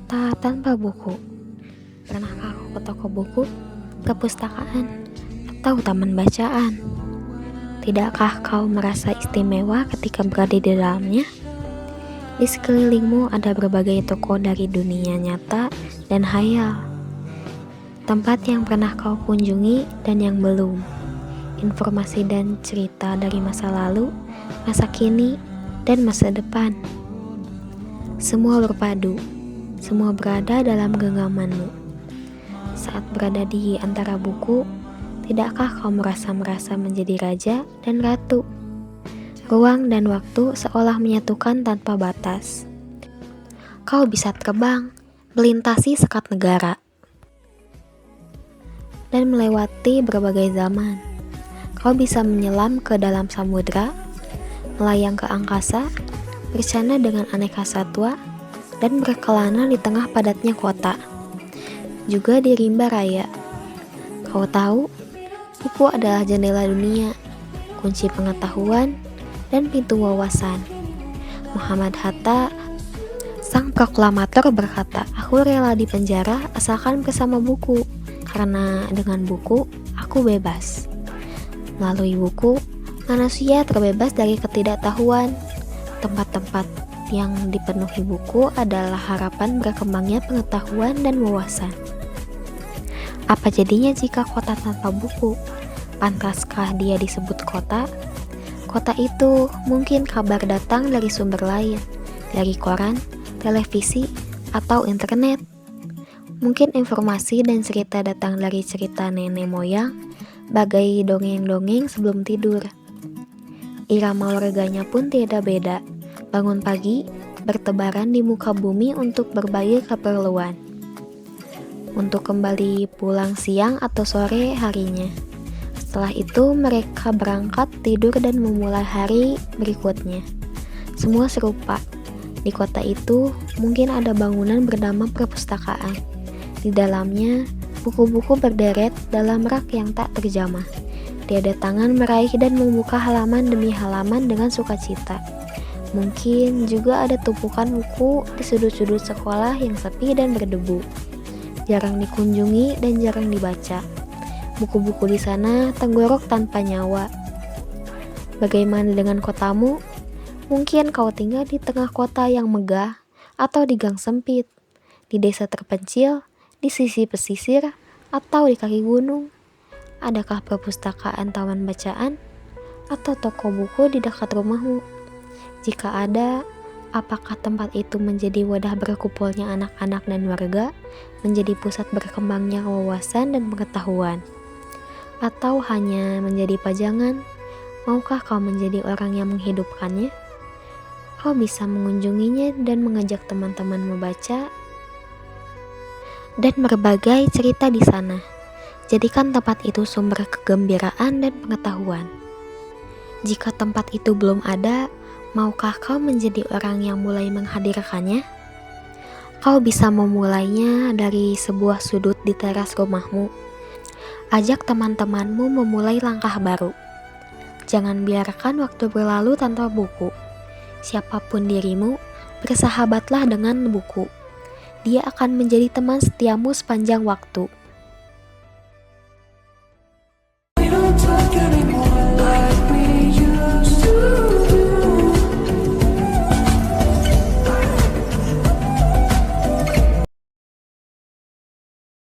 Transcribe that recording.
kota tanpa buku. Pernahkah kau ke toko buku, perpustakaan, atau taman bacaan? Tidakkah kau merasa istimewa ketika berada di dalamnya? Di sekelilingmu ada berbagai toko dari dunia nyata dan hayal. Tempat yang pernah kau kunjungi dan yang belum. Informasi dan cerita dari masa lalu, masa kini, dan masa depan. Semua berpadu, semua berada dalam genggamanmu. Saat berada di antara buku, tidakkah kau merasa menjadi raja dan ratu? Ruang dan waktu seolah menyatukan tanpa batas. Kau bisa terbang, melintasi sekat negara, dan melewati berbagai zaman. Kau bisa menyelam ke dalam samudra, melayang ke angkasa, bercanda dengan aneka satwa, dan berkelana di tengah padatnya kota. Juga di rimba raya. Kau tahu, buku adalah jendela dunia, kunci pengetahuan, dan pintu wawasan. Muhammad Hatta, sang proklamator berkata, "Aku rela di penjara asalkan bersama buku, karena dengan buku, aku bebas." Melalui buku, manusia terbebas dari ketidaktahuan. Tempat-tempat yang dipenuhi buku adalah harapan berkembangnya pengetahuan dan wawasan. Apa jadinya jika kota tanpa buku? Pantaskah dia disebut kota? Kota itu mungkin kabar datang dari sumber lain, dari koran, televisi, atau internet. Mungkin informasi dan cerita datang dari cerita nenek moyang, bagai dongeng-dongeng sebelum tidur. Irama warganya pun tidak beda. Bangun pagi, bertebaran di muka bumi untuk berbagai keperluan. Untuk kembali pulang siang atau sore harinya. Setelah itu mereka berangkat tidur dan memulai hari berikutnya. Semua serupa. Di kota itu mungkin ada bangunan bernama perpustakaan. Di dalamnya buku-buku berderet dalam rak yang tak terjamah. Tiada tangan meraih dan membuka halaman demi halaman dengan sukacita. Mungkin juga ada tumpukan buku di sudut-sudut sekolah yang sepi dan berdebu. Jarang dikunjungi dan jarang dibaca. Buku-buku di sana tenggorok tanpa nyawa. Bagaimana dengan kotamu? Mungkin kau tinggal di tengah kota yang megah atau di gang sempit, di desa terpencil, di sisi pesisir, atau di kaki gunung. Adakah perpustakaan taman bacaan atau toko buku di dekat rumahmu? Jika ada, apakah tempat itu menjadi wadah berkumpulnya anak-anak dan warga, menjadi pusat berkembangnya wawasan dan pengetahuan? Atau hanya menjadi pajangan? Maukah kau menjadi orang yang menghidupkannya? Kau bisa mengunjunginya dan mengajak teman-teman membaca dan berbagai cerita di sana. Jadikan tempat itu sumber kegembiraan dan pengetahuan. Jika tempat itu belum ada, maukah kau menjadi orang yang mulai menghadirkannya? Kau bisa memulainya dari sebuah sudut di teras rumahmu. Ajak teman-temanmu memulai langkah baru. Jangan biarkan waktu berlalu tanpa buku. Siapapun dirimu, bersahabatlah dengan buku. Dia akan menjadi teman setiamu sepanjang waktu.